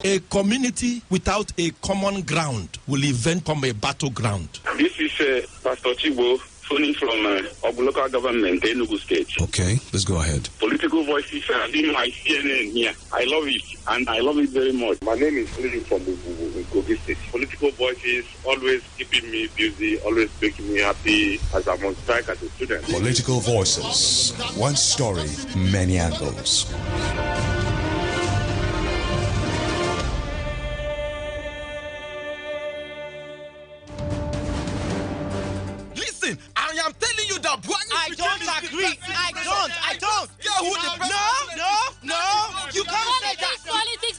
A community without a common ground will eventually become a battleground. This is Pastor Chibo phoning from Obu local government, Enugu State. Okay, let's go ahead. Political voices are in my CNN here. I love it, and I love it very much. My name is Lily from Kogi State. Political voices always keeping me busy, always making me happy as I'm on strike as a student. Political voices. One story, many angles. Listen, I am telling you that I don't agree. I don't. No. You can't say that.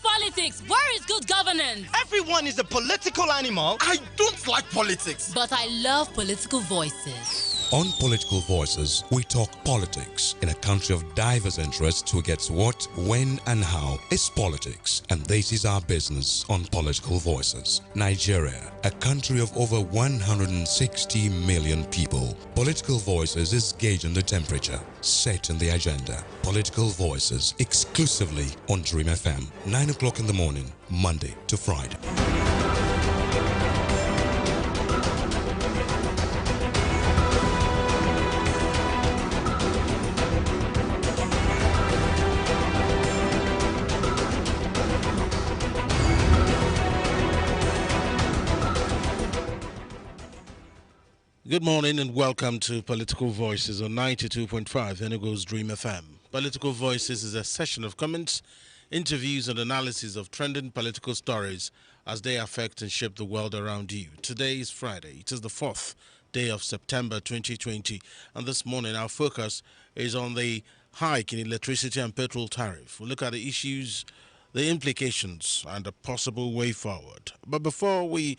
Politics. Where is good governance? Everyone is a political animal. I don't like politics. But I love political voices. On Political Voices, we talk politics. In a country of diverse interests, who gets what, when, and how is politics. And this is our business on Political Voices. Nigeria, a country of over 160 million people. Political Voices is gauging the temperature, setting the agenda. Political Voices exclusively on Dream FM, 9 o'clock in the morning, Monday to Friday. Good morning and welcome to Political Voices on 92.5 Enugu's Dream FM. Political Voices is a session of comments, interviews and analysis of trending political stories as they affect and shape the world around you. Today is Friday. It is the 4th day of September 2020, and this morning our focus is on the hike in electricity and petrol tariff. We'll look at the issues, the implications and a possible way forward. But before we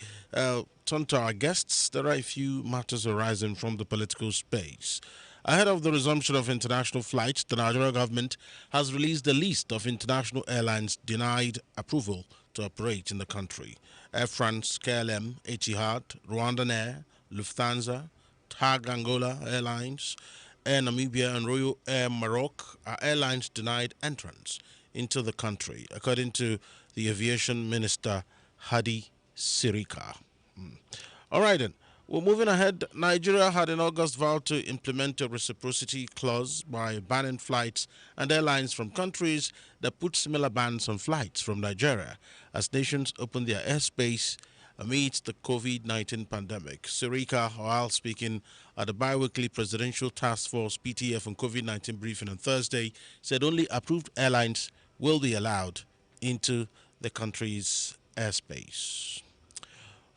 turn to our guests, there are a few matters arising from the political space. Ahead of the resumption of international flights, the Nigerian government has released a list of international airlines denied approval to operate in the country. Air France, KLM, Etihad, Rwandan Air, Lufthansa, TAG Angola Airlines, Air Namibia and Royal Air Maroc are airlines denied entrance into the country, according to the aviation minister, Hadi Sirika. All right, then. Well, moving ahead, Nigeria had in August vowed to implement a reciprocity clause by banning flights and airlines from countries that put similar bans on flights from Nigeria as nations open their airspace amidst the COVID-19 pandemic. Sirika, while speaking at the bi-weekly Presidential Task Force PTF on COVID-19 briefing on Thursday, said only approved airlines will be allowed into the country's airspace.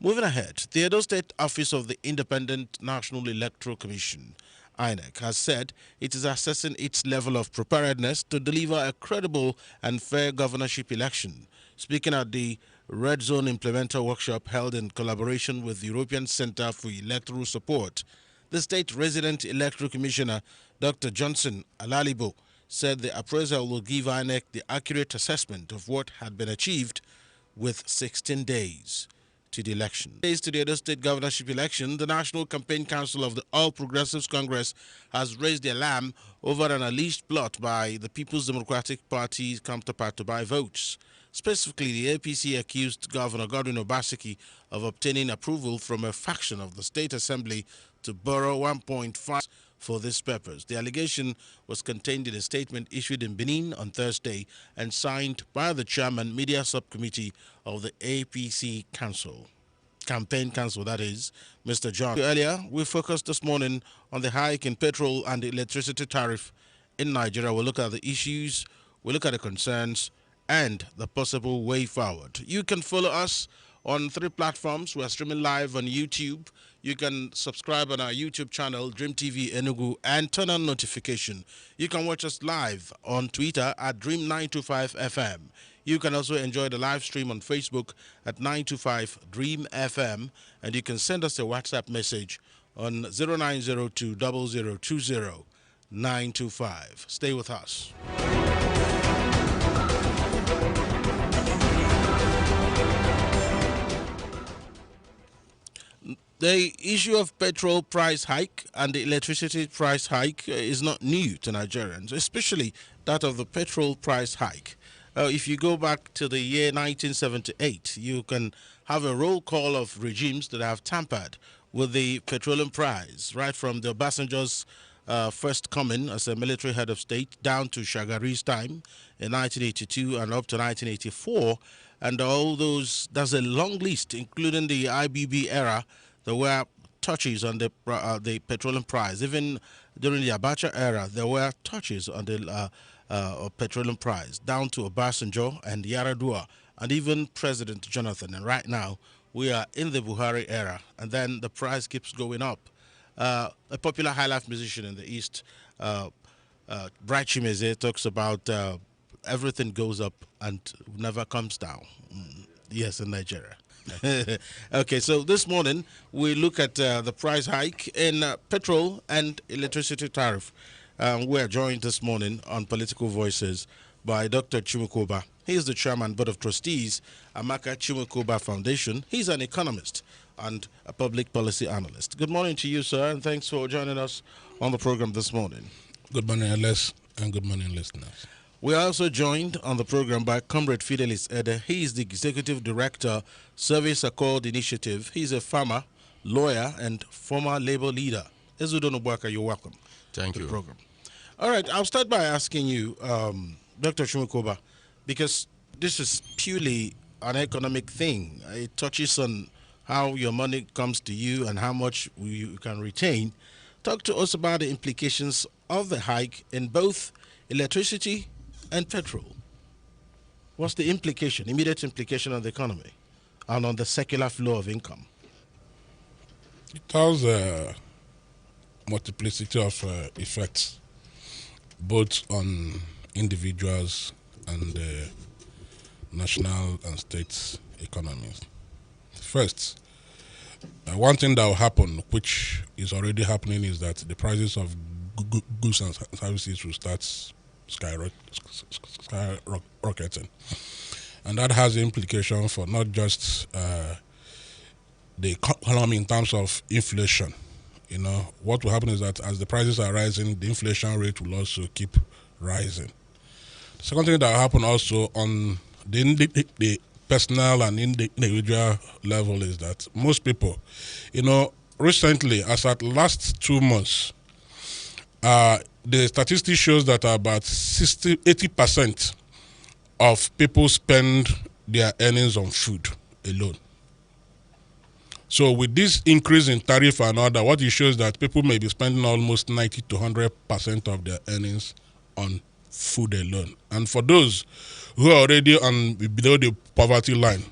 Moving ahead, the Edo State Office of the Independent National Electoral Commission, INEC, has said it is assessing its level of preparedness to deliver a credible and fair governorship election. Speaking at the Red Zone Implementer Workshop held in collaboration with the European Center for Electoral Support, the State Resident Electoral Commissioner, Dr. Johnson Alalibo, said the appraisal will give INEC the accurate assessment of what had been achieved with 16 days to the election. Days to the Edo State governorship election, the National Campaign Council of the All Progressives Congress has raised the alarm over an alleged plot by the People's Democratic Party's counterpart to buy votes. Specifically, the APC accused Governor Godwin Obaseki of obtaining approval from a faction of the State Assembly to borrow 1.5 for this purpose. The allegation was contained in a statement issued in Benin on Thursday and signed by the chairman, media subcommittee of the APC campaign council, that is, Mr. John. Earlier, we focused this morning on the hike in petrol and electricity tariff in Nigeria. We'll look at the issues, we'll look at the concerns, and the possible way forward. You can follow us on 3 platforms. We're streaming live on YouTube. You can subscribe on our YouTube channel, Dream TV Enugu, and turn on notification. You can watch us live on Twitter at Dream925FM. You can also enjoy the live stream on Facebook at 925 Dream FM, and you can send us a WhatsApp message on 0902 0020 925. Stay with us. The issue of petrol price hike and the electricity price hike is not new to Nigerians, especially that of the petrol price hike. If you go back to the year 1978, you can have a roll call of regimes that have tampered with the petroleum price, right from the Obasanjo's first coming as a military head of state down to Shagari's time in 1982 and up to 1984. And all those, there's a long list, including the IBB era. There were touches on the petroleum price. Even during the Abacha era, there were touches on the petroleum price, down to Obasanjo and Yaradua, and even President Jonathan. And right now, we are in the Buhari era, and then the price keeps going up. A popular high life musician in the East, Bright Chimeze, talks about everything goes up and never comes down. Yes, in Nigeria. Okay, so this morning we look at the price hike in petrol and electricity tariff. We are joined this morning on Political Voices by Dr. Chimukoba. He is the chairman board of trustees, Amaka Chimukoba Foundation. He's an economist and a public policy analyst. Good morning to you, sir, and thanks for joining us on the program this morning. Good morning, Alex, and good morning, listeners. We are also joined on the program by Comrade Fidelis Ede. He is the Executive Director, Service Accord Initiative. He's a farmer, lawyer, and former labor leader. Ezudon Obwaka, you're welcome. Thank to you. the program. All right, I'll start by asking you, Dr. Chimukoba, because this is purely an economic thing. It touches on how your money comes to you and how much you can retain. Talk to us about the implications of the hike in both electricity and petrol. What's the implication, immediate implication on the economy and on the secular flow of income? It has a multiplicity of effects, both on individuals and national and state economies. First, one thing that will happen, which is already happening, is that the prices of goods and services will start skyrocketing. And that has implication for not just the economy in terms of inflation. You know, what will happen is that as the prices are rising, the inflation rate will also keep rising. The second thing that will happen also on the personal and individual level is that most people, you know, recently, as at last 2 months, the statistics shows that about 80% of people spend their earnings on food alone. So with this increase in tariff and all that, what it shows that people may be spending almost 90 to 100% of their earnings on food alone. And for those who are already below the poverty line,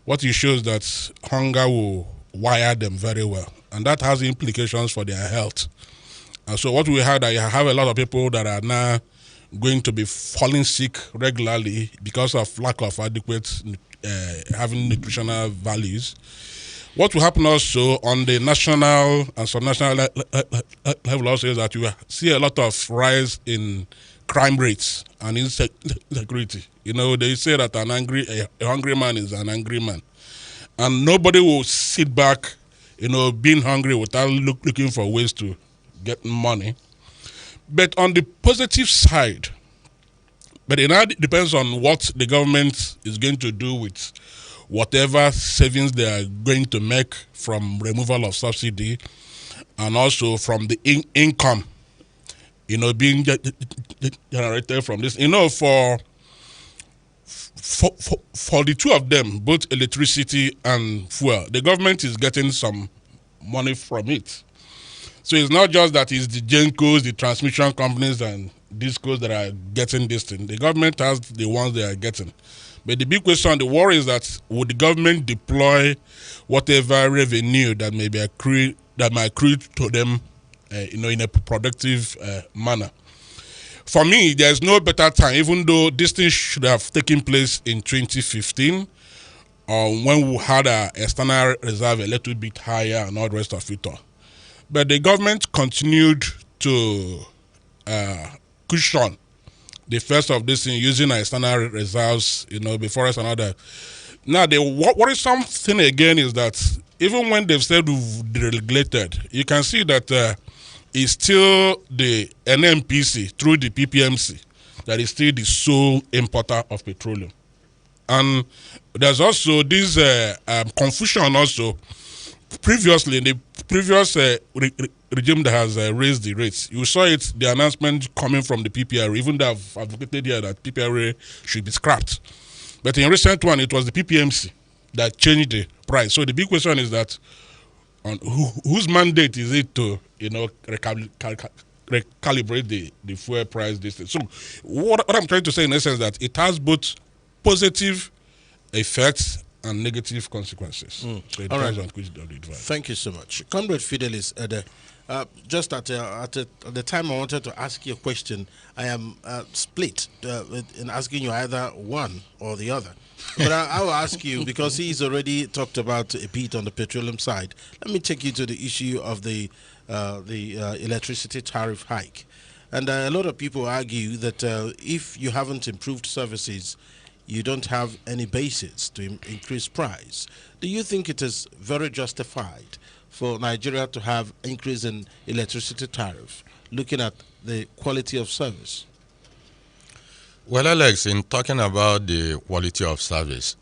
what it shows that hunger will wire them very well. And that has implications for their health. And so what we have, I have a lot of people that are now going to be falling sick regularly because of lack of adequate having nutritional values. What will happen also on the national and subnational level also is that you see a lot of rise in crime rates and insecurity. You know, they say that a hungry man is an angry man. And nobody will sit back, you know, being hungry without looking for ways to get money. But on the positive side, but it now depends on what the government is going to do with whatever savings they are going to make from removal of subsidy and also from the income, you know, being generated from this. You know, for the two of them, both electricity and fuel, the government is getting some money from it. So it's not just that it's the GenCos, the transmission companies and discos that are getting this thing. The government has the ones they are getting. But the big question, the worry is that would the government deploy whatever revenue that may be accrued, that might accrue to them, you know, in a productive manner. For me, there's no better time, even though this thing should have taken place in 2015, when we had our external reserve a little bit higher and all the rest of it all. But the government continued to cushion the first of this thing using our external reserves, you know, before us and other. Now, the worrisome thing again is that even when they've said we've deregulated, you can see that it's still the NMPC through the PPMC that is still the sole importer of petroleum. And there's also this confusion also. Previously, in the previous regime that has raised the rates, you saw it, the announcement coming from the PPRA, even though I've advocated here that PPRA should be scrapped. But in recent one, it was the PPMC that changed the price. So the big question is that on whose mandate is it to, recalibrate the fuel price distance? So what I'm trying to say in essence is that it has both positive effects and negative consequences. So it depends on which of the advice. Thank you so much. Comrade Fidelis, just at the time I wanted to ask you a question, I am split in asking you either one or the other. But I will ask you, because he's already talked about a bit on the petroleum side. Let me take you to the issue of the electricity tariff hike. And a lot of people argue that if you haven't improved services, you don't have any basis to increase price. Do you think it is very justified for Nigeria to have increase in electricity tariff, looking at the quality of service? Well, Alex, in talking about the quality of service,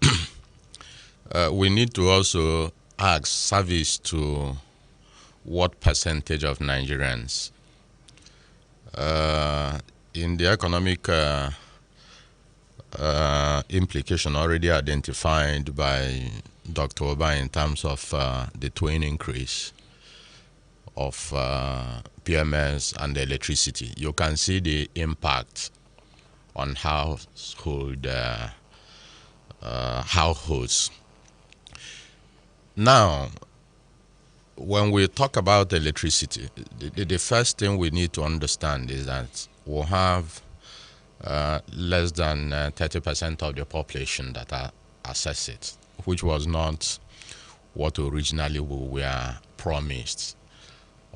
we need to also ask service to what percentage of Nigerians. In the economic implication already identified by Dr. Oba in terms of the twin increase of PMS and electricity, you can see the impact on households. Now, when we talk about electricity, the first thing we need to understand is that we'll have less than 30% of the population that are access it, which was not what originally we were promised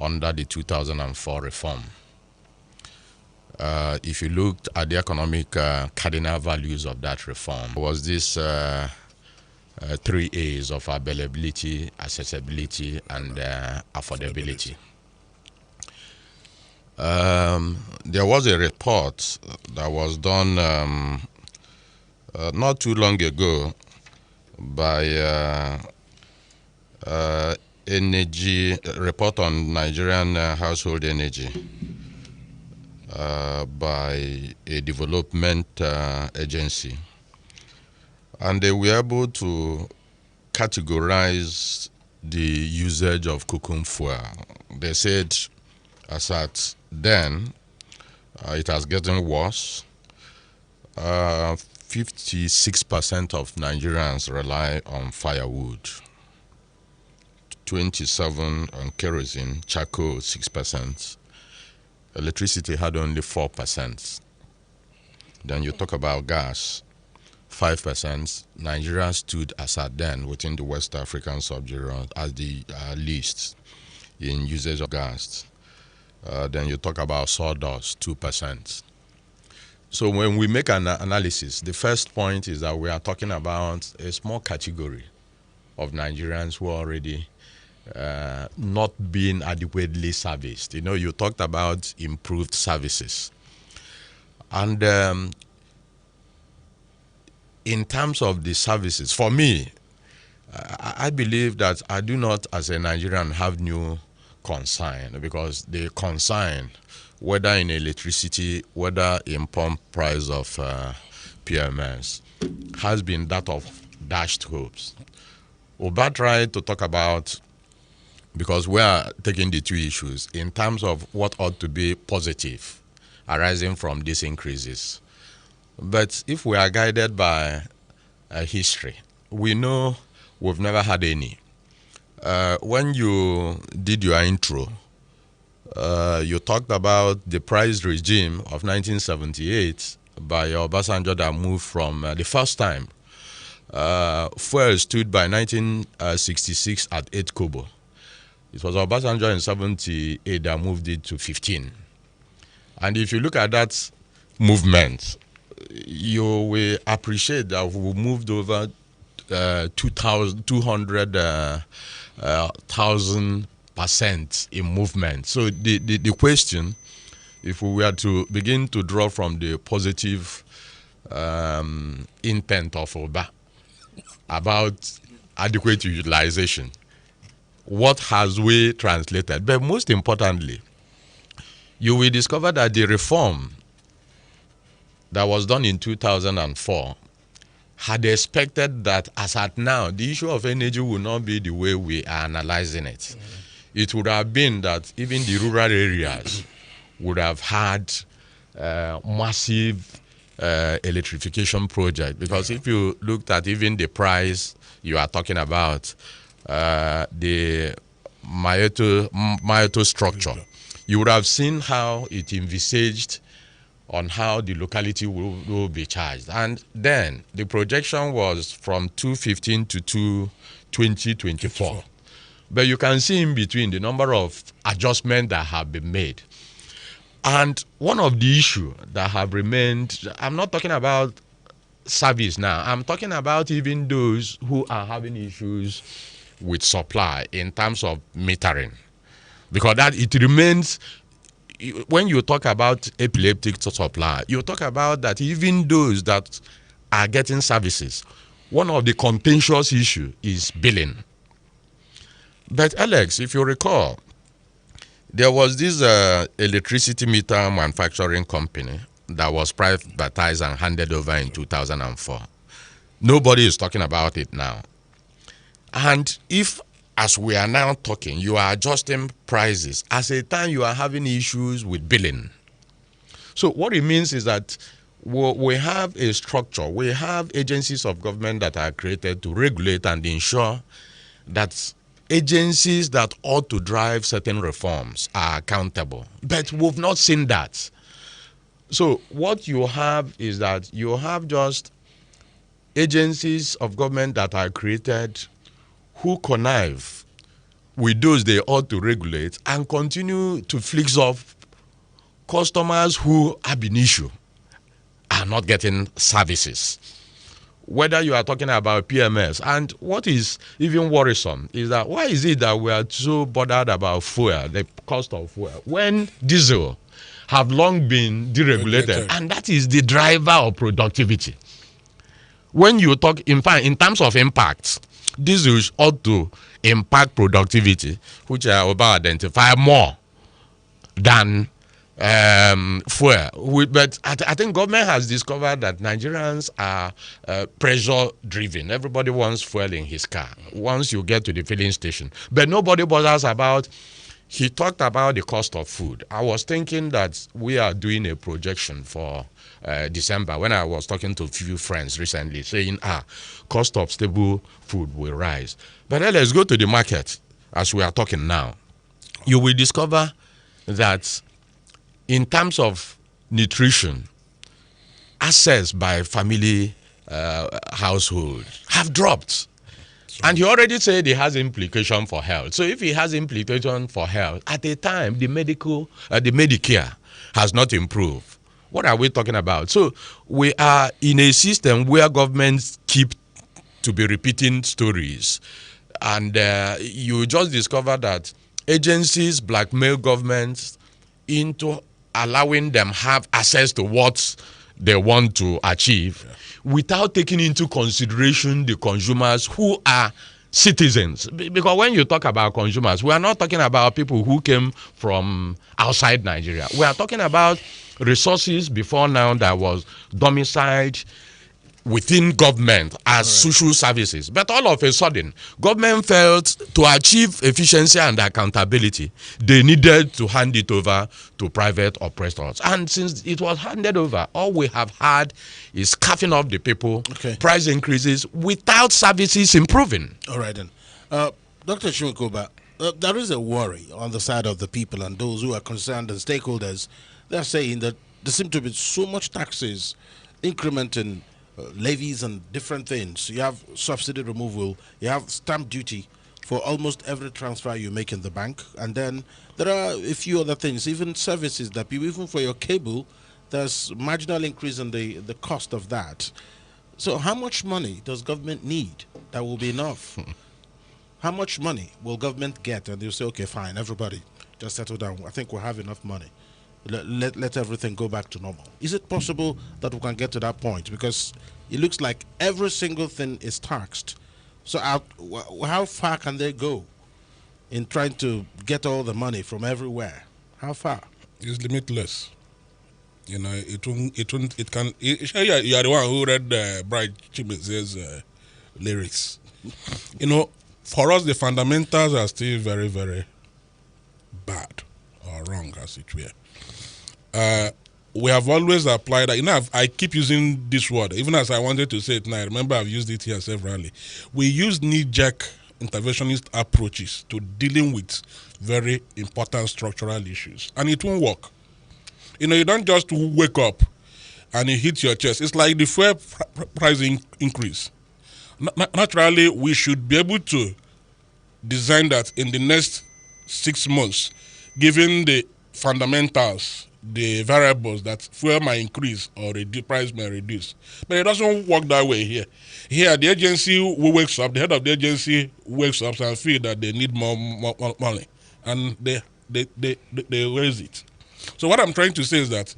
under the 2004 reform. If you looked at the economic cardinal values of that reform, was this 3 A's of availability, accessibility, and affordability. There was a report that was done not too long ago by energy report on Nigerian household energy by a development agency, and they were able to categorize the usage of cooking fuel. They said as at then it has gotten worse. 56% of Nigerians rely on firewood, 27% on kerosene, charcoal 6%, electricity had only 4%. Then you talk about gas, 5%. Nigeria stood as at then within the West African sub-region as the least in usage of gas. Then you talk about sawdust, 2%. So when we make an analysis, the first point is that we are talking about a small category of Nigerians who are already not being adequately serviced. You know, you talked about improved services. And in terms of the services, for me, I believe that I do not, as a Nigerian, have new concern, because the concern, whether in electricity, whether in pump price of PMS, has been that of dashed hopes. Oba tried to talk about, because we are taking the two issues, in terms of what ought to be positive arising from these increases. But if we are guided by history, we know we've never had any. When you did your intro, you talked about the price regime of 1978 by Obasanjo that moved from the first time. Fuel stood by 1966 at 8 kobo. It was Obasanjo in 78 that moved it to 15. And if you look at that movement, you will appreciate that we moved over 200,000% in movement. So the question if we were to begin to draw from the positive intent of Oba about adequate utilization, what has we translated? But most importantly, you will discover that the reform that was done in 2004 had expected that as at now, the issue of energy will not be the way we are analyzing it. It would have been that even the rural areas would have had massive electrification project, because if you looked at even the price you are talking about, the Mayoto structure, you would have seen how it envisaged on how the locality will be charged. And then the projection was from 2015 to 2024. But you can see in between the number of adjustments that have been made. And one of the issues that have remained, I'm not talking about service now, I'm talking about even those who are having issues with supply in terms of metering. Because that it remains, when you talk about epileptic supply, you talk about that even those that are getting services, one of the contentious issues is billing. But Alex, if you recall, there was this electricity meter manufacturing company that was privatized and handed over in 2004. Nobody is talking about it now. And if, as we are now talking, you are adjusting prices, at a time you are having issues with billing. So what it means is that we have a structure, we have agencies of government that are created to regulate and ensure that agencies that ought to drive certain reforms are accountable. But we've not seen that. So what you have is that you have just agencies of government that are created who connive with those they ought to regulate and continue to fix off customers who have been issue are not getting services. Whether you are talking about PMS, and what is even worrisome is that why is it that we are so bothered about fuel, the cost of fuel, when diesel have long been deregulated, and that is the driver of productivity. When you talk, in fact, in terms of impacts, diesel ought to impact productivity, which I will identify more than fuel. But I think government has discovered that Nigerians are pressure driven. Everybody wants fuel in his car once you get to the filling station. But nobody bothers about, he talked about the cost of food. I was thinking that we are doing a projection for December when I was talking to a few friends recently saying, cost of stable food will rise. But then let's go to the market as we are talking now. You will discover that in terms of nutrition, access by family household have dropped. And he already said it has implication for health. So if it has implication for health, at a time the Medicare has not improved. What are we talking about? So we are in a system where governments keep to be repeating stories. And you just discover that agencies blackmail governments into allowing them have access to what they want to achieve without taking into consideration the consumers who are citizens. Because when you talk about consumers, we are not talking about people who came from outside Nigeria. We are talking about resources before now that was domiciled within government as social services. But all of a sudden, government felt to achieve efficiency and accountability, they needed to hand it over to private operators. And since it was handed over, all we have had is scarfing off the people, price increases without services improving. All right then. Dr. Shunkoba, there is a worry on the side of the people and those who are concerned and stakeholders. They're saying that there seem to be so much taxes, increment in levies and different things. You have subsidy removal, you have stamp duty for almost every transfer you make in the bank, and then there are a few other things, even services that people, even for your cable, there's marginal increase in the cost of that. So how much money does government need that will be enough? How much money will government get? And they'll say, okay, fine, everybody, just settle down. I think we'll have enough money. let everything go back to normal. Is it possible that we can get to that point? Because it looks like every single thing is taxed. So how far can they go in trying to get all the money from everywhere? How far? It's limitless. You know, it can. You are the one who read Bright Chimeze's lyrics. You know, for us, the fundamentals are still very, very bad or wrong, as it were. We have always applied that. You know, I keep using this word, even as I wanted to say it now. I remember I've used it here severally. We use knee-jerk interventionist approaches to dealing with very important structural issues, and it won't work. You know, you don't just wake up and you hit your chest. It's like the fuel price increase. Naturally, we should be able to design that in the next 6 months, given the fundamentals, the variables that fuel might increase or the price may reduce. But it doesn't work that way here. Here, the agency wakes up, the head of the agency wakes up and feel that they need more money, and they raise it. So what I'm trying to say is that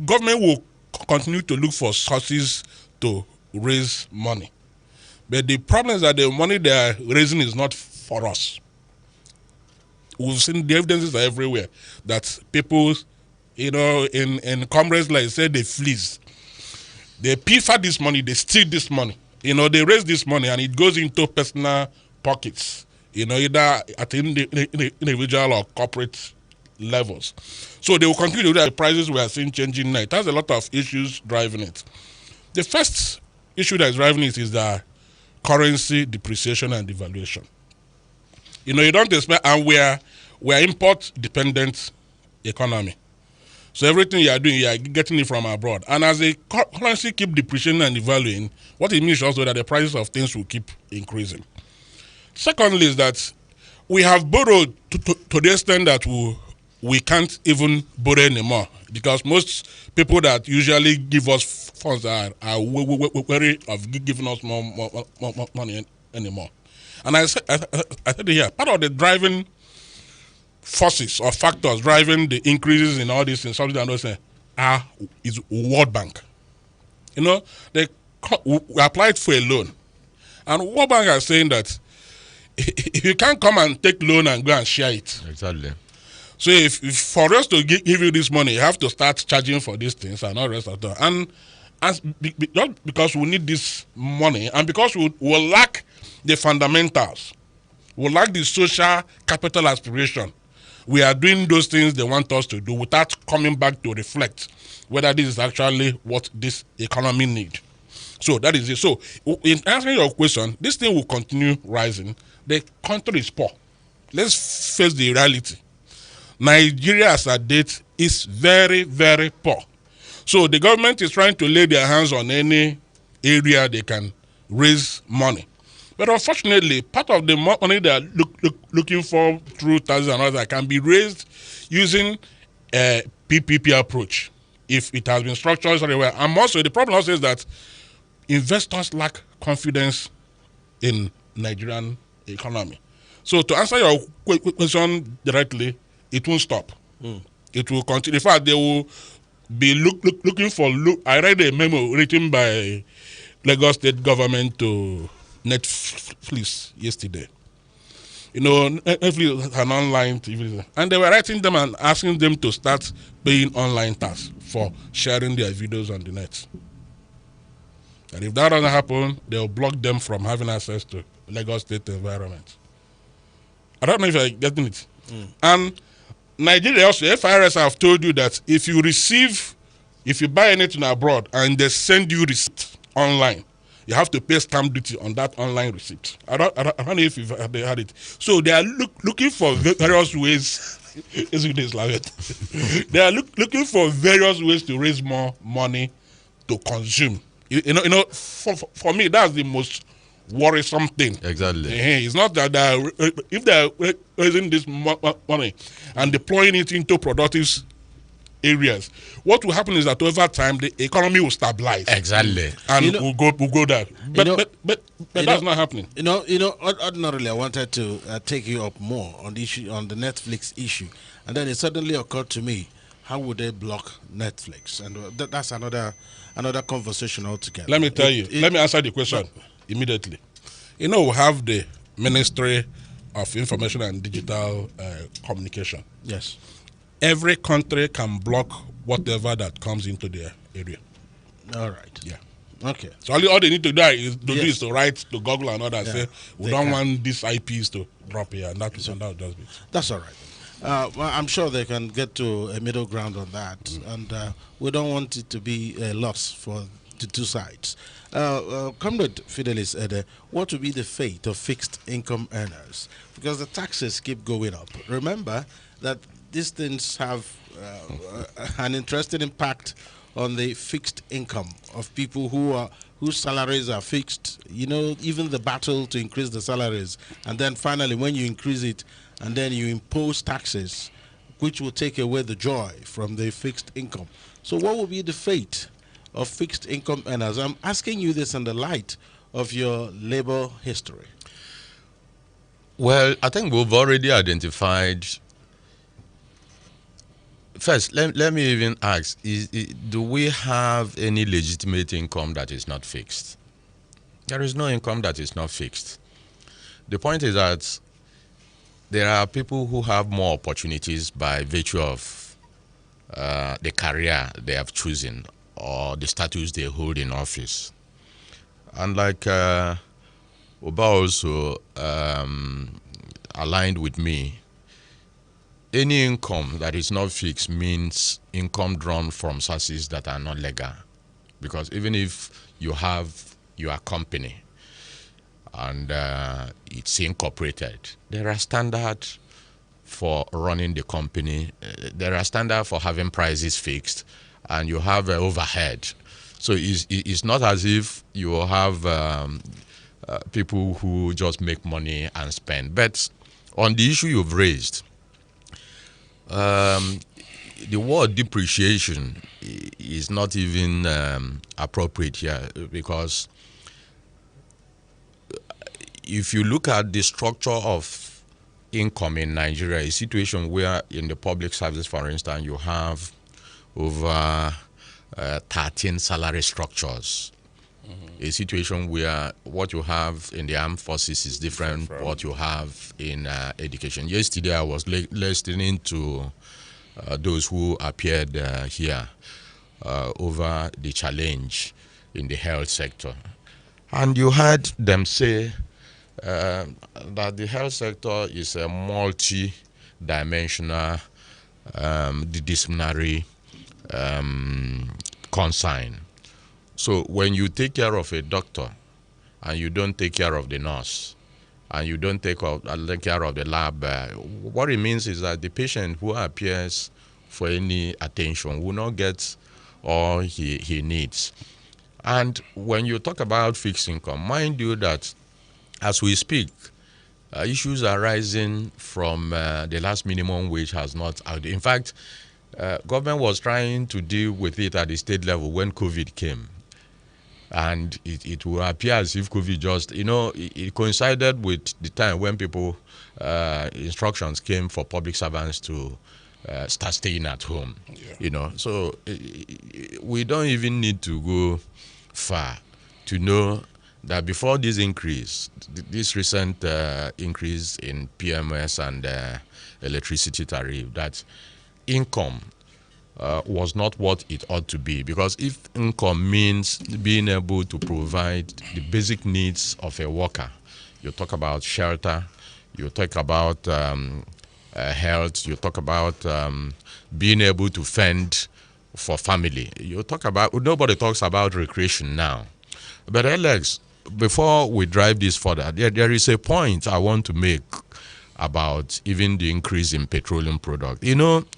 government will continue to look for sources to raise money. But the problem is that the money they are raising is not for us. We've seen the evidences are everywhere that people, you know, in comrades like say they fleece. They pilfer this money, they steal this money. You know, they raise this money and it goes into personal pockets. You know, either at individual or corporate levels. So they will continue to do that. The prices we are seeing changing now. It has a lot of issues driving it. The first issue that is driving it is the currency depreciation and devaluation. You know, you don't expect, and we are import-dependent economy. So everything you are doing, you are getting it from abroad. And as the currency keep depreciating and devaluing, what it means also that the prices of things will keep increasing. Secondly is that we have borrowed to the extent that we can't even borrow anymore, because most people that usually give us funds are wary of giving us more money anymore. And I said here, part of the driving forces or factors driving the increases in all these things, something I know is World Bank. You know, we applied for a loan, and World Bank are saying that if you can't come and take loan and go and share it. Exactly. So if for us to give you this money, you have to start charging for these things and all the rest of that. And just because we need this money and because we will lack the fundamentals, we lack the social capital aspiration, we are doing those things they want us to do without coming back to reflect whether this is actually what this economy needs. So that is it. So in answering your question, this thing will continue rising. The country is poor. Let's face the reality. Nigeria as a date is very, very poor. So the government is trying to lay their hands on any area they can raise money. But unfortunately, part of the money they are looking for through taxes and others can be raised using a PPP approach if it has been structured everywhere. And also, the problem also is that investors lack confidence in Nigerian economy. So to answer your question directly, it won't stop. It will continue. In fact, they will be looking for. I read a memo written by Lagos State government to Netflix yesterday. You know, Netflix is an online TV, and they were writing them and asking them to start paying online tax for sharing their videos on the net. And if that doesn't happen, they'll block them from having access to Lagos State environment. I don't know if you're getting it. And Nigeria also, FIRS have told you that if you buy anything abroad and they send you receipt online, you have to pay stamp duty on that online receipt. I don't know if you've had it. So they are looking for various ways. They are looking for various ways to raise more money to consume. You know, for me, that's the most worrisome thing. Exactly. It's not that if they are raising this money and deploying it into productive areas. What will happen is that over time the economy will stabilize. Exactly. And we'll go there. But that's not happening. Ordinarily I wanted to take you up more on the issue, on the Netflix issue, and then it suddenly occurred to me, how would they block Netflix? And that's another conversation altogether. Let me tell you. Let me answer the question immediately. We have the Ministry of Information and Digital Communication. Yes. Every country can block whatever that comes into their area. All right. Yeah. Okay. So all they need to do is to write to Google and others, say we don't want these IPs to drop here, and that will just be. That's all right. Well, I'm sure they can get to a middle ground on that, and we don't want it to be a loss for the two sides. Comrade Fidelis Ede, what will be the fate of fixed income earners? Because the taxes keep going up. Remember that these things have an interesting impact on the fixed income of people whose salaries are fixed. Even the battle to increase the salaries, and then finally when you increase it and then you impose taxes, which will take away the joy from the fixed income. So what will be the fate of fixed income earners? I'm asking you this in the light of your labor history. Well, I think we've already identified. First, let me even ask, do we have any legitimate income that is not fixed? There is no income that is not fixed. The point is that there are people who have more opportunities by virtue of the career they have chosen or the status they hold in office. And like Oba also aligned with me, any income that is not fixed means income drawn from sources that are not legal. Because even if you have your company and it's incorporated, there are standards for running the company. There are standards for having prices fixed, and you have overhead. So it's not as if you have people who just make money and spend. But on the issue you've raised, the word depreciation is not even appropriate here, because if you look at the structure of income in Nigeria, a situation where in the public service, for instance, you have over 13 salary structures. A situation where what you have in the armed forces is different from what you have in education. Yesterday, I was listening to those who appeared here over the challenge in the health sector. And you heard them say that the health sector is a multi-dimensional, disciplinary consign. So when you take care of a doctor and you don't take care of the nurse and you don't take care of the lab, what it means is that the patient who appears for any attention will not get all he needs. And when you talk about fixed income, mind you that as we speak, issues are rising from the last minimum wage has not out. In fact, government was trying to deal with it at the state level when COVID came. And it will appear as if COVID just, it coincided with the time when people, instructions came for public servants to start staying at home. Yeah. So we don't even need to go far to know that before this increase, this recent increase in PMS and electricity tariff, that income was not what it ought to be. Because if income means being able to provide the basic needs of a worker, you talk about shelter, you talk about health, you talk about being able to fend for family. You talk about, nobody talks about recreation now. But Alex, before we drive this further, there is a point I want to make about even the increase in petroleum product.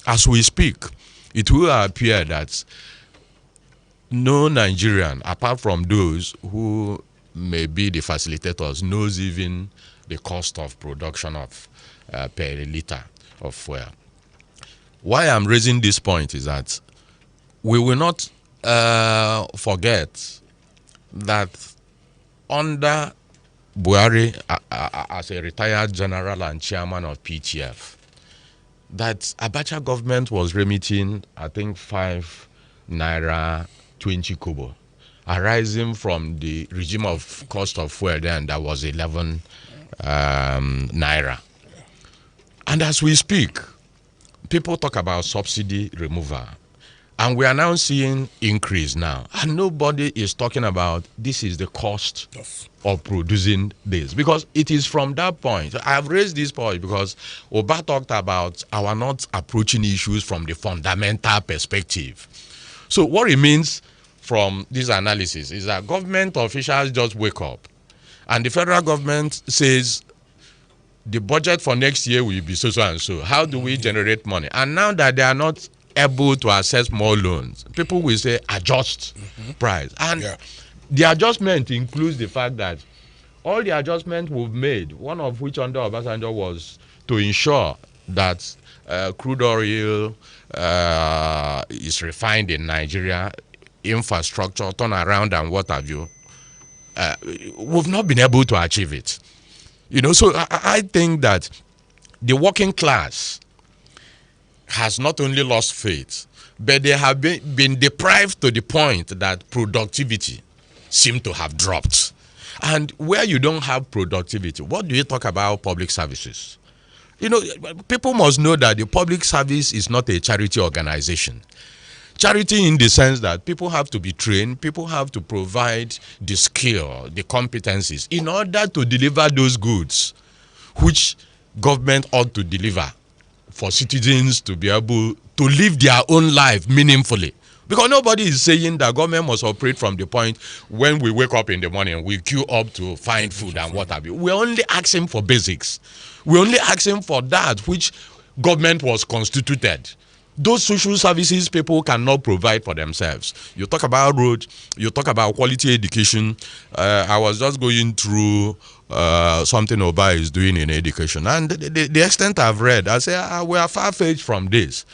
As we speak, it will appear that no Nigerian, apart from those who may be the facilitators, knows even the cost of production of per liter of fuel. Why I'm raising this point is that we will not forget that under Buhari, as a retired general and chairman of PTF, that Abacha government was remitting, I think, 5 naira 20 kobo, arising from the regime of cost of fuel then that was 11 naira. And as we speak, people talk about subsidy removal, and we are now seeing increase now, and nobody is talking about this is the cost of producing this, because it is from that point. I have raised this point because Oba talked about our not approaching issues from the fundamental perspective. So what it means from this analysis is that government officials just wake up and the federal government says the budget for next year will be so and so. How do we generate money? And now that they are not able to access more loans, people will say adjust price. And the adjustment includes the fact that all the adjustments we've made, one of which under Obasanjo was to ensure that crude oil is refined in Nigeria, infrastructure, turnaround, and what have you. We've not been able to achieve it. You know, so I think that the working class has not only lost faith, but they have been deprived to the point that productivity seems to have dropped. And where you don't have productivity, what do you talk about public services? You know, people must know that the public service is not a charity organization. Charity in the sense that people have to be trained, people have to provide the skill, the competencies in order to deliver those goods which government ought to deliver for citizens to be able to live their own life meaningfully. Because nobody is saying that government must operate from the point when we wake up in the morning, we queue up to find food and what have you. We're only asking for basics. We're only asking for that which government was constituted. Those social services people cannot provide for themselves. You talk about roads, you talk about quality education. I was just going through something Oba is doing in education. And the extent I've read, I say we are far-fetched from this.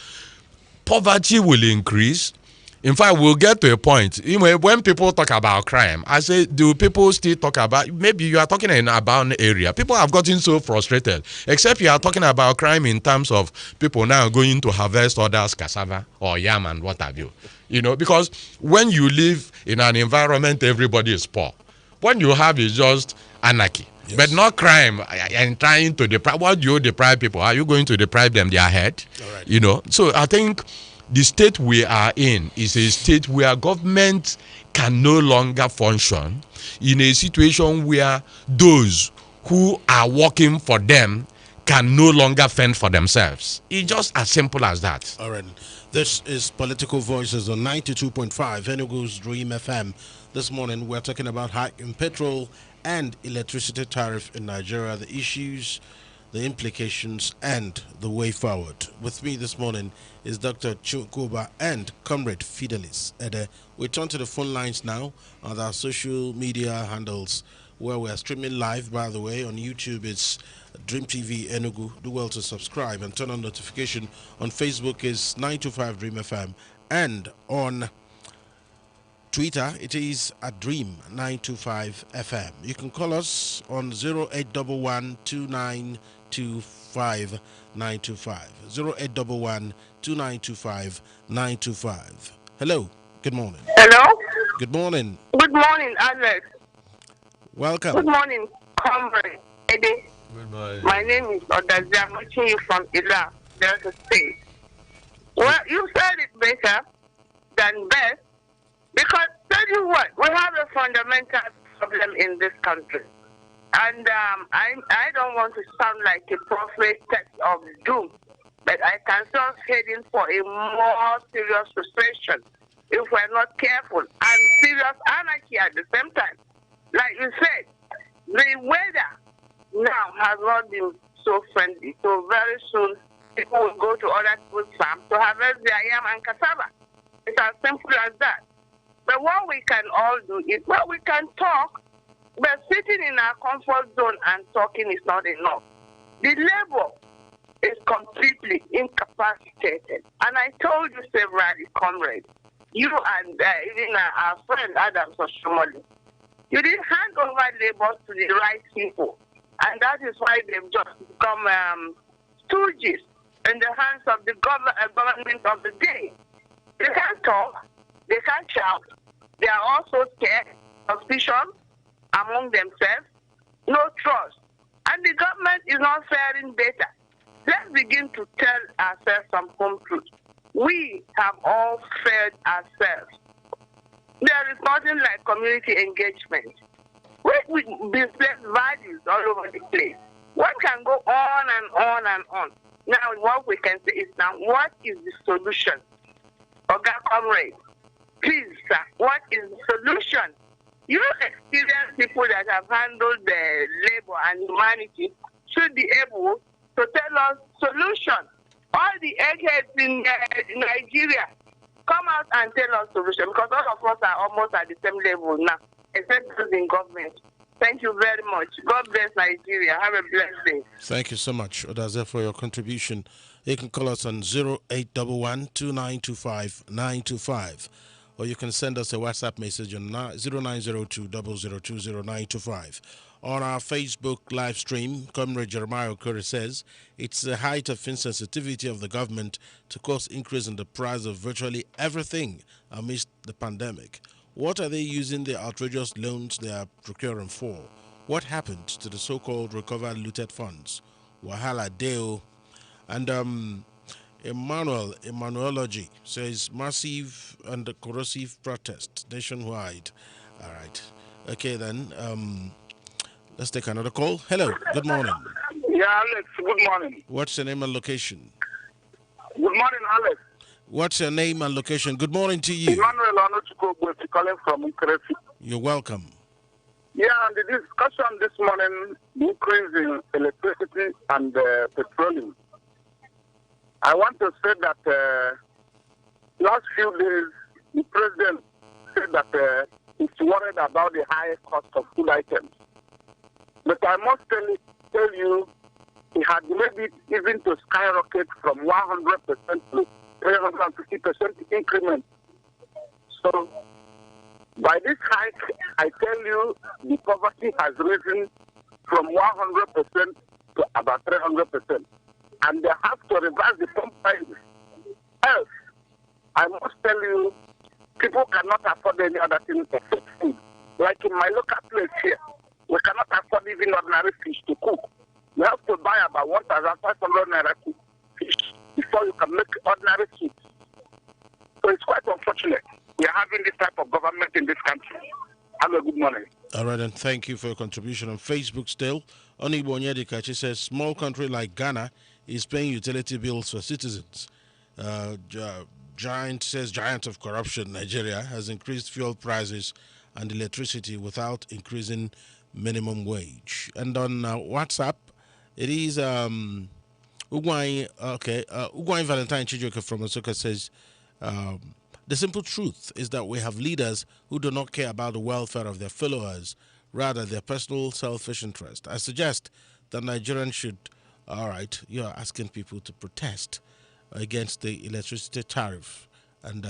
Poverty will increase. In fact, we'll get to a point, when people talk about crime, I say, do people still talk about, maybe you are talking in about an area. People have gotten so frustrated, except you are talking about crime in terms of people now going to harvest others' cassava or yam and what have you. You know, because when you live in an environment, everybody is poor. What you have is just anarchy. Yes. But not crime and trying to deprive. What do you deprive people? Are you going to deprive them their head? Right. You know, so I think the state we are in is a state where government can no longer function in a situation where those who are working for them can no longer fend for themselves. It's just as simple as that. All right. This is Political Voices on 92.5 Enugu's Dream FM. This morning we're talking about hike in petrol and electricity tariff in Nigeria, the issues, the implications, and the way forward. With me this morning is Dr. Chukwuba and Comrade Fidelis Ede. We turn to the phone lines now on our social media handles, where we are streaming live, by the way. On YouTube, it's Dream TV Enugu. Do well to subscribe and turn on notification. On Facebook is 925 Dream FM. And on Twitter, it is at Dream 925 FM. You can call us on 0811 2925 925. 0811 2925 925. Hello. Good morning. Hello. Good morning. Good morning, Alex. Welcome. Good morning, Comrade Eddie. Good morning. My name is Odazi. I'm watching you from Ila, Delta State. Well, you said it better than best, because tell you what, we have a fundamental problem in this country. And I don't want to sound like a prophet of doom, but I can start heading for a more serious recession if we're not careful, and serious anarchy at the same time. Like you said, the weather now has not been so friendly, so very soon people will go to other people's farms to harvest their yam and cassava. It's as simple as that. But what we can all do is, well, we can talk, but sitting in our comfort zone and talking is not enough. The labor is completely incapacitated. And I told you severally, comrades, you and even our friend Adam Soshomoli, you didn't hand over labor to the right people. And that is why they've just become stooges in the hands of the government of the day. They can't talk, they can't shout, they are also scared, suspicion among themselves, no trust. And the government is not faring better. Let's begin to tell ourselves some home truth. We have all failed ourselves. There is nothing like community engagement. We display values all over the place. One can go on and on and on. Now, what we can say is now, what is the solution? Oga Comrade, please, sir, what is the solution? You experienced people that have handled the labor and humanity should be able to tell us solution. All the eggheads in Nigeria, come out and tell us solution, because all of us are almost at the same level now, except those in government. Thank you very much. God bless Nigeria. Have a blessed day. Thank you so much, Odaze, for your contribution. You can call us on 0811-2925-925, or you can send us a WhatsApp message on 0902-0020925. On our Facebook live stream, Comrade Jeremiah Okere says it's the height of insensitivity of the government to cause increase in the price of virtually everything amidst the pandemic. What are they using the outrageous loans they are procuring for? What happened to the so-called recovered looted funds? Wahala Deo. And Emmanuelology says massive and corrosive protest nationwide. All right. Okay, then. Let's take another call. Hello. Good morning. Yeah, Alex. Good morning. What's your name and location? Good morning, Alex. What's your name and location? Good morning to you. Emmanuel Onochukwu calling from Nkresi. You're welcome. Yeah, and the discussion this morning, increase in electricity and petroleum. I want to say that last few days, the president said that he's worried about the high cost of food items. But I must tell you, he had made it even to skyrocket from 100% to 350% increment. So, by this hike, I tell you, the poverty has risen from 100% to about 300%. And they have to reverse the pump prices. Else, I must tell you, people cannot afford any other thing except food. Like in my local place here, we cannot afford even ordinary fish to cook. You have to buy about 1,500 naira fish before you can make ordinary soup. So it's quite unfortunate we are having this type of government in this country. Have a good morning. All right, and thank you for your contribution on Facebook still. Onibonye Dikachi says, small country like Ghana is paying utility bills for citizens. Giant of corruption, Nigeria has increased fuel prices and electricity without increasing minimum wage. And on WhatsApp, it is Ugwai Valentine Chijoka from Osoka says, the simple truth is that we have leaders who do not care about the welfare of their followers, rather their personal selfish interest. I suggest that Nigerians should, you are asking people to protest against the electricity tariff and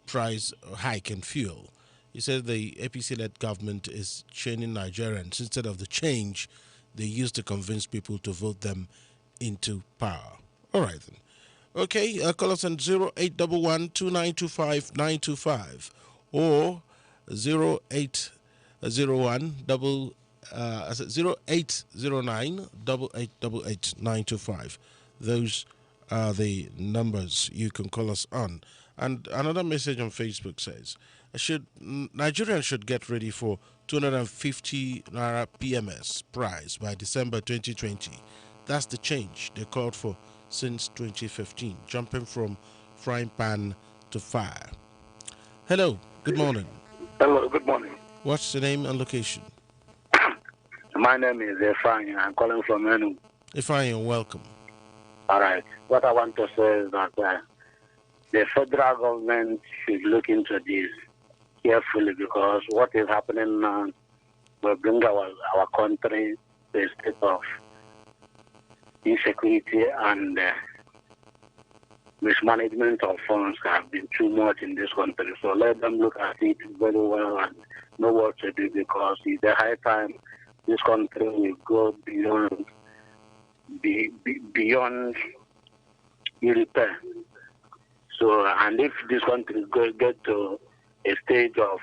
price hike in fuel. He said the APC-led government is chaining Nigerians instead of the change they used to convince people to vote them into power. All right, then. Okay, call us on 0811-2925-925 or 0809-8888-925. Those are the numbers you can call us on. And another message on Facebook says, Nigerians should get ready for 250 Naira PMS price by December 2020. That's the change they called for since 2015, jumping from frying pan to fire. Hello, good morning. Hello, good morning. What's the name and location? My name is Efrain. I'm calling from Enugu. Efrain, welcome. All right. What I want to say is that the federal government should look into this carefully, because what is happening now will bring our country to a state of insecurity and mismanagement of funds have been too much in this country. So let them look at it very well and know what to do, because it's the high time this country will go beyond repair. So, and if this country get to a stage of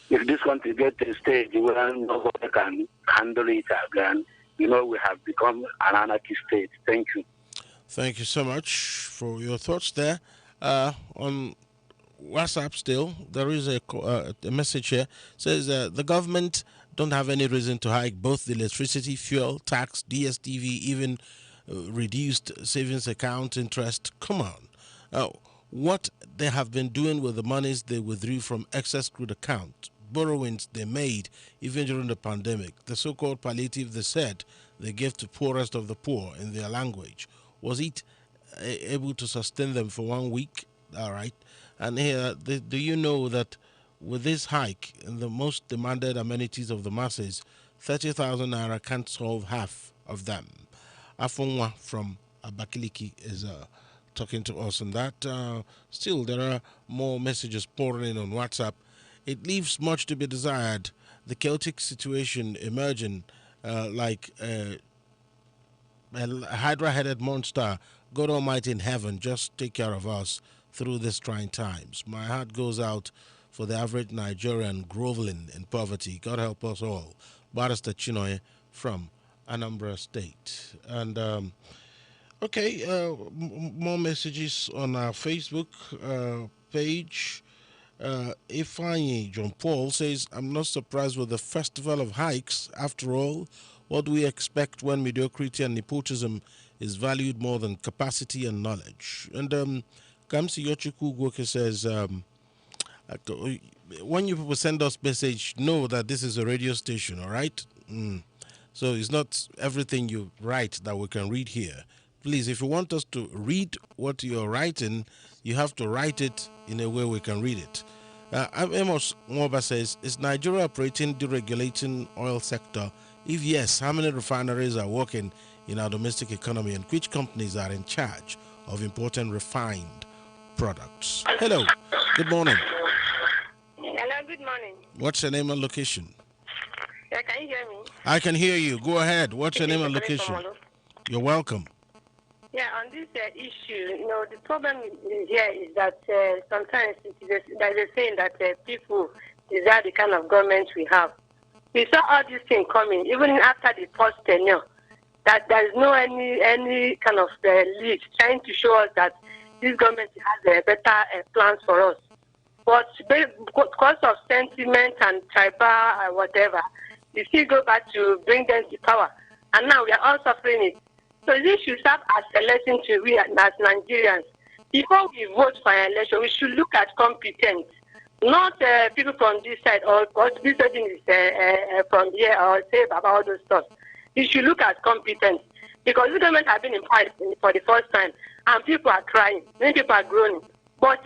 if this country gets to a stage where nobody can handle it again, we have become an anarchy state. Thank you. Thank you so much for your thoughts there. On WhatsApp still, there is a message here. It says the government don't have any reason to hike both the electricity, fuel, tax, DSTV, even reduced savings account interest. Come on. What they have been doing with the monies they withdrew from excess crude account, borrowings they made even during the pandemic, the so-called palliative they said they gave to poorest of the poor in their language, was it able to sustain them for 1 week? All right. And here, do you know that with this hike in the most demanded amenities of the masses, 30,000 naira can't solve half of them? Afonwa from Abakiliki is talking to us on that. Still, there are more messages pouring in on WhatsApp. It leaves much to be desired. The chaotic situation emerging like a hydra-headed monster. God Almighty in heaven, just take care of us through these trying times. My heart goes out for the average Nigerian groveling in poverty. God help us all. Barrister Chinoy from Anambra State. And more messages on our Facebook page. Ifeanyi John Paul says, I'm not surprised with the festival of hikes. After all, what do we expect when mediocrity and nepotism is valued more than capacity and knowledge? And Kamsi Yochiku Gwoke says, when you people send us message, know that this is a radio station, all right? So it's not everything you write that we can read here. Please, if you want us to read what you're writing, you have to write it in a way we can read it. Amos Moba says, is Nigeria operating deregulating oil sector? If yes, how many refineries are working in our domestic economy, and which companies are in charge of importing refined products? Hello, good morning. Hello, good morning. What's your name and location? Yeah, can you hear me? I can hear you. Go ahead. What's your name and location? You're welcome. Yeah, on this issue, the problem here is that sometimes there's a saying that people desire the kind of government we have. We saw all these things coming, even after the first tenure, that there is no any kind of lead trying to show us that this government has better plans for us. But because of sentiment and tribal whatever, we still go back to bring them to power. And now we are all suffering it. So this should serve as a lesson to we as Nigerians. Before we vote for an election, we should look at competence, not people from this side or this person is from here or say about all those stuff. We should look at competence, because the government has been in power for the first time and people are crying, many people are groaning. But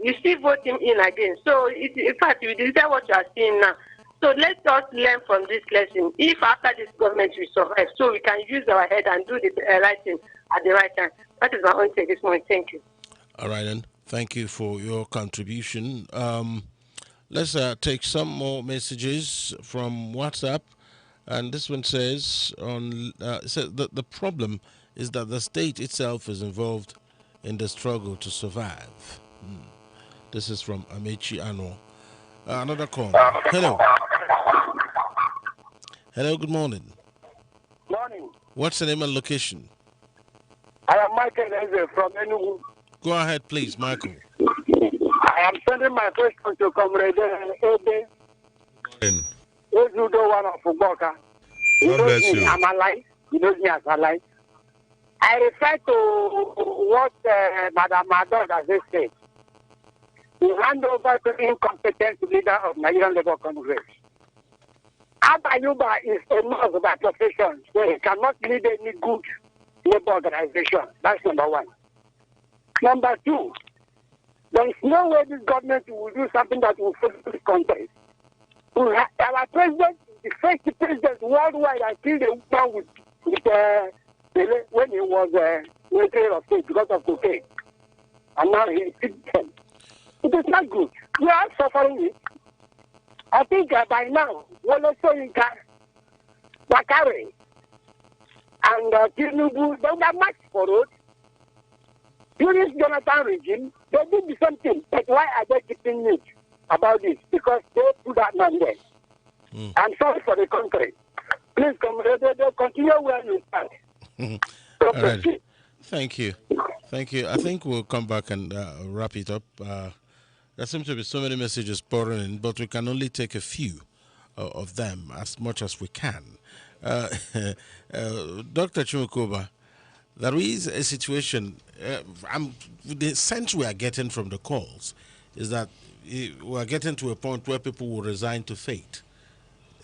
you still vote him in again. So in fact, this is what you are seeing now. So let us learn from this lesson. If after this government we survive, so we can use our head and do the right thing at the right time. That is my own take this morning. Thank you. All right, then. Thank you for your contribution. Let's take some more messages from WhatsApp. And this one says, the problem is that the state itself is involved in the struggle to survive. This is from Amechi Ano. Another call. Hello. Hello, good morning. Morning. What's the name and location? I am Michael Eze from Enugu. Go ahead, please, Michael. I am sending my question to Comrade Ebe. Ezudo one of Uboka. God bless you. I'm alive. He knows me as alive. I refer to what Madam Madon has just said. We hand over to the incompetent leader of Nigerian Labour Congress. Abayuba is a nurse by profession, so he cannot lead any good labor organization. That's number one. Number two, there is no way this government will do something that will fix this country. Our president is the first president worldwide that killed a woman when he was Secretary of State because of cocaine. And now he is dead. It is not good. We are suffering it. I think by now, Wole Soyinka, Bakare, and Tinubu, they were much for it. During Jonathan regime, they did the same thing. But why are they keeping mute about this? Because they put that man there. I'm sorry for the country. Please continue where you start. All right. Thank you. Thank you. I think we'll come back and wrap it up. There seems to be so many messages pouring in, but we can only take a few of them as much as we can. Dr. Chimukoba, there is a situation, the sense we are getting from the calls is that we are getting to a point where people will resign to fate.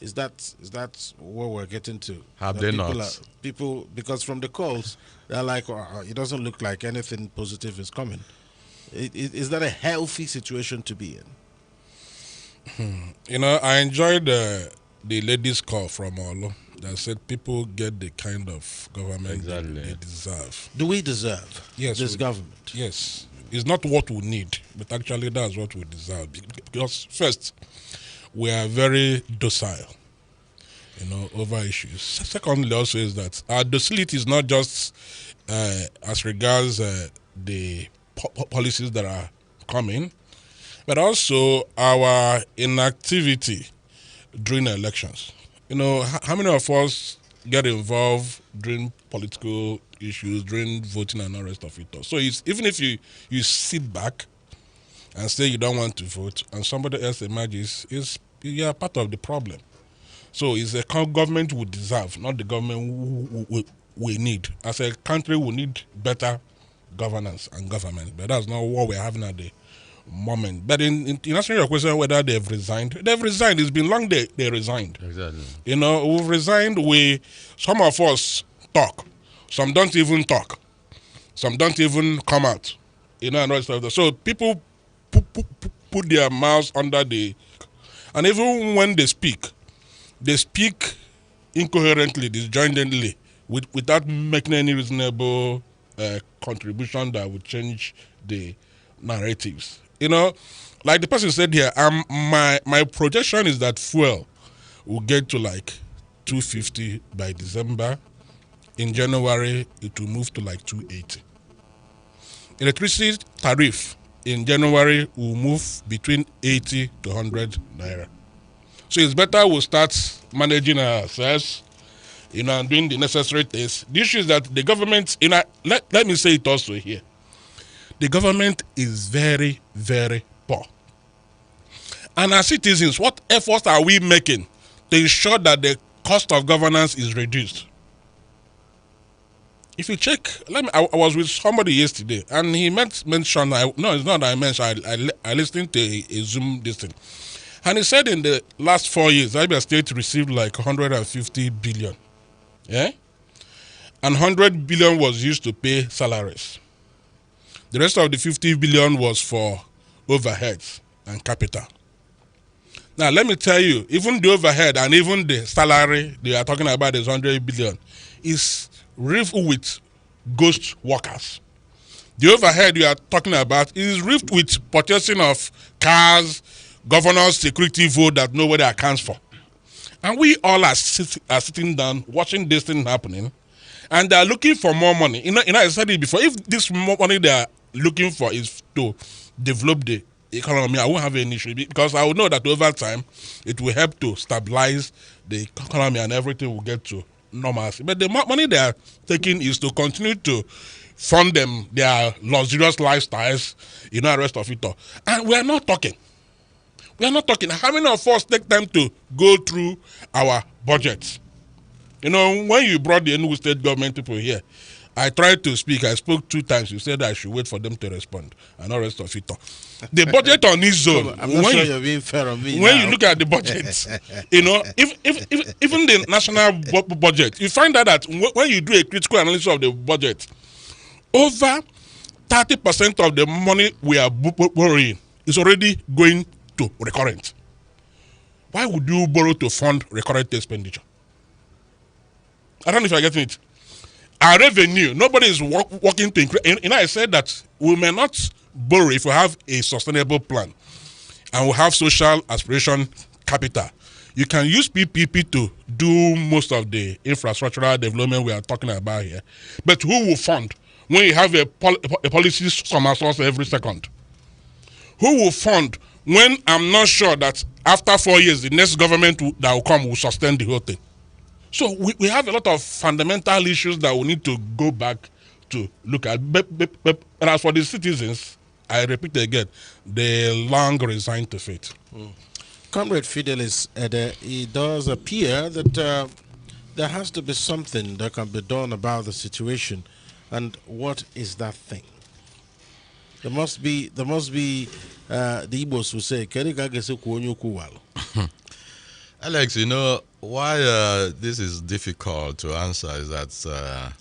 Is that where we're getting to? Have they not? People, because from the calls, they're like, it doesn't look like anything positive is coming. Is that a healthy situation to be in? I enjoyed the lady's call from Olo that said people get the kind of government they deserve. Do we deserve this government? Yes. It's not what we need, but actually that's what we deserve. Because first, we are very docile, over issues. Secondly, also is that our docility is not just as regards the policies that are coming, but also our inactivity during elections. How many of us get involved during political issues, during voting and all the rest of it? So even if you sit back and say you don't want to vote, and somebody else emerges, you are part of the problem. So it's a government we deserve, not the government we need. As a country, we need better governance and government, but that's not what we're having at the moment. But in answering your question whether they've resigned. It's been long they resigned. Exactly. We've resigned. Some of us talk. Some don't even talk. Some don't even come out. And rest of that. So people put their mouths under the... And even when they speak incoherently, disjointedly, without making any reasonable contribution that would change the narratives. Like the person said here, my projection is that fuel will get to like 250 by December. In January, it will move to like 280. Electricity tariff in January will move between 80 to 100 naira. So it's better we start managing ourselves, and doing the necessary things. The issue is that the government, let me say it also here. The government is very, very poor. And as citizens, what efforts are we making to ensure that the cost of governance is reduced? If you check, I was with somebody yesterday, and he mentioned, no, it's not that I mentioned, I listened to a Zoom this thing. And he said in the last 4 years, Abia State received like 150 billion. Yeah? And 100 billion was used to pay salaries. The rest of the 50 billion was for overheads and capital. Now, let me tell you, even the overhead and even the salary they are talking about is 100 billion is rife with ghost workers. The overhead you are talking about is rife with purchasing of cars, governor's security vote that nobody accounts for. And we all are sitting down watching this thing happening, and they are looking for more money. I said it before, if this money they are looking for is to develop the economy, I won't have any issue, because I will know that over time it will help to stabilize the economy and everything will get to normalcy. But the money they are taking is to continue to fund them their luxurious lifestyles, the rest of it all. And we are not talking. How many of us take time to go through our budgets? When you brought the Enugu state government people here, I tried to speak. I spoke 2 times. You said I should wait for them to respond, and all the rest of it. The budget on this zone. I'm not sure you're being fair on me. When you look at the budget, if even the national budget, you find out that when you do a critical analysis of the budget, over 30% of the money we are borrowing is already going to recurrent. Why would you borrow to fund recurrent expenditure? I don't know if you're getting it. Our revenue, nobody is working to increase. I said that we may not borrow if we have a sustainable plan and we have social aspiration capital. You can use PPP to do most of the infrastructural development we are talking about here. But who will fund when you have a policy somersault every second? Who will fund when I'm not sure that after 4 years, the next government that will come will sustain the whole thing? So we have a lot of fundamental issues that we need to go back to look at. But as for the citizens, I repeat again, they long resigned to fate. Comrade Fidelis, it does appear that there has to be something that can be done about the situation. And what is that thing? There must be the Igbos who say, Alex, you know, why this is difficult to answer is that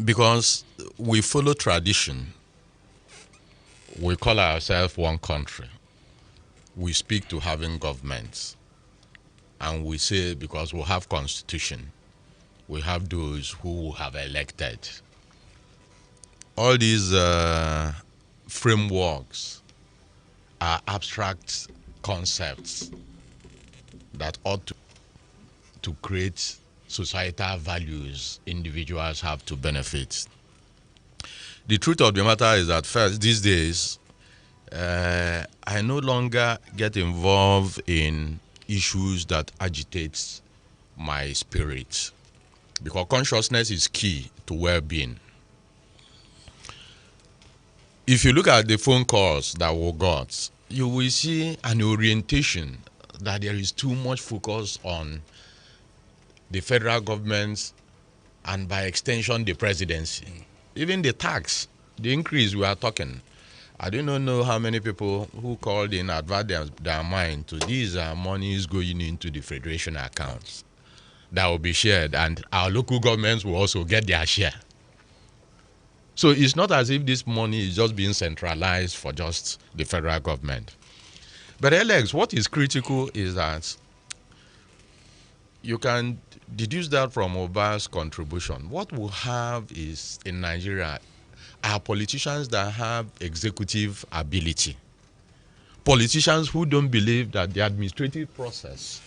because we follow tradition, we call ourselves one country, we speak to having governments, and we say because we have constitution, we have those who have elected. All these frameworks are abstract concepts that ought to create societal values individuals have to benefit. The truth of the matter is that first, these days, I no longer get involved in issues that agitates my spirit, because consciousness is key to well-being. If you look at the phone calls that we got, you will see an orientation that there is too much focus on the federal government and by extension the presidency. Even the tax, the increase we are talking, I do not know how many people who called in advert their mind to these monies going into the federation accounts that will be shared, and our local governments will also get their share. So it's not as if this money is just being centralized for just the federal government. But Alex, what is critical is that you can deduce that from Oba's contribution. What we have is, in Nigeria, are politicians that have executive ability. Politicians who don't believe that the administrative process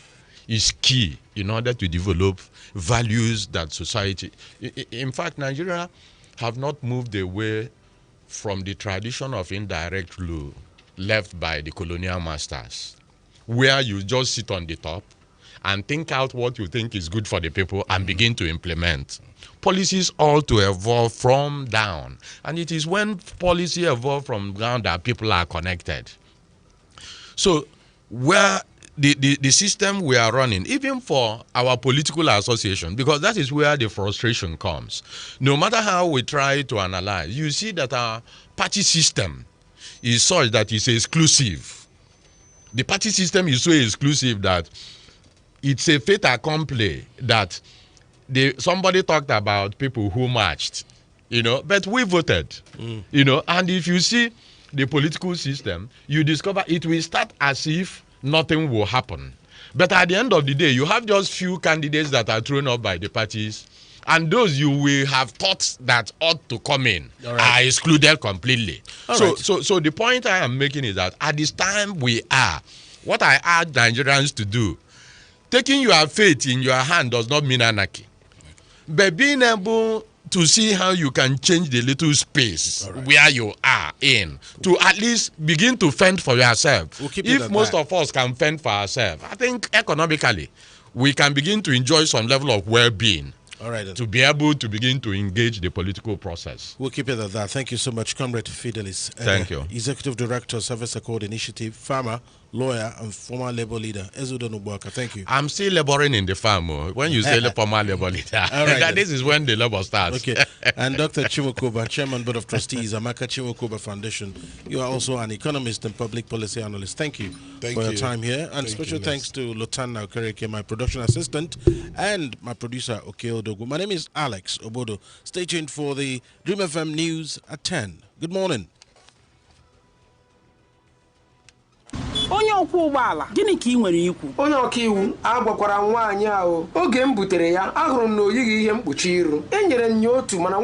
is key in order to develop values that society... In fact, Nigeria have not moved away from the tradition of indirect rule left by the colonial masters, where you just sit on the top and think out what you think is good for the people and begin to implement. Policies ought to evolve from down. And it is when policy evolve from down that people are connected. So where the system we are running, even for our political association, because that is where the frustration comes. No matter how we try to analyze, you see that our party system is such that it's exclusive. The party system is so exclusive that it's a fait accompli that somebody talked about people who marched, but we voted, and if you see the political system, you discover it will start as if nothing will happen. But at the end of the day, you have just few candidates that are thrown up by the parties, and those you will have thought that ought to come in are excluded completely. So the point I am making is that at this time we are, what I urge Nigerians to do, taking your fate in your hand does not mean anarchy. But being able to see how you can change the little space where you are in to at least begin to fend for yourself. If most of us can fend for ourselves, I think economically we can begin to enjoy some level of well-being. To be able to begin to engage the political process. We'll keep it at that. Thank you so much, Comrade Fidelis. Thank you. Executive Director, Service Accord Initiative, farmer, lawyer, and former labor leader, Ezudo Nubuaka. Thank you. I'm still laboring in the farm. When you say former labor leader, this is when the labor starts. Okay. And Dr. Chimukuba, Chairman, Board of Trustees, Amaka Chimukuba Foundation. You are also an economist and public policy analyst. Thank you for your time here. And special thanks to Lotana Okereke, my production assistant, and my producer, Okeo Dogu. My name is Alex Obodo. Stay tuned for the Dream FM News at 10. Good morning. ọkwọ ụgbọala gịnị ka ị nwere ikwu? Onye ọkaiwu agwakwara nwaanyị ahụ oge m butere ya ahụrụ m na o yighị ihe mkpuchi iru. Enyere m ya otu mana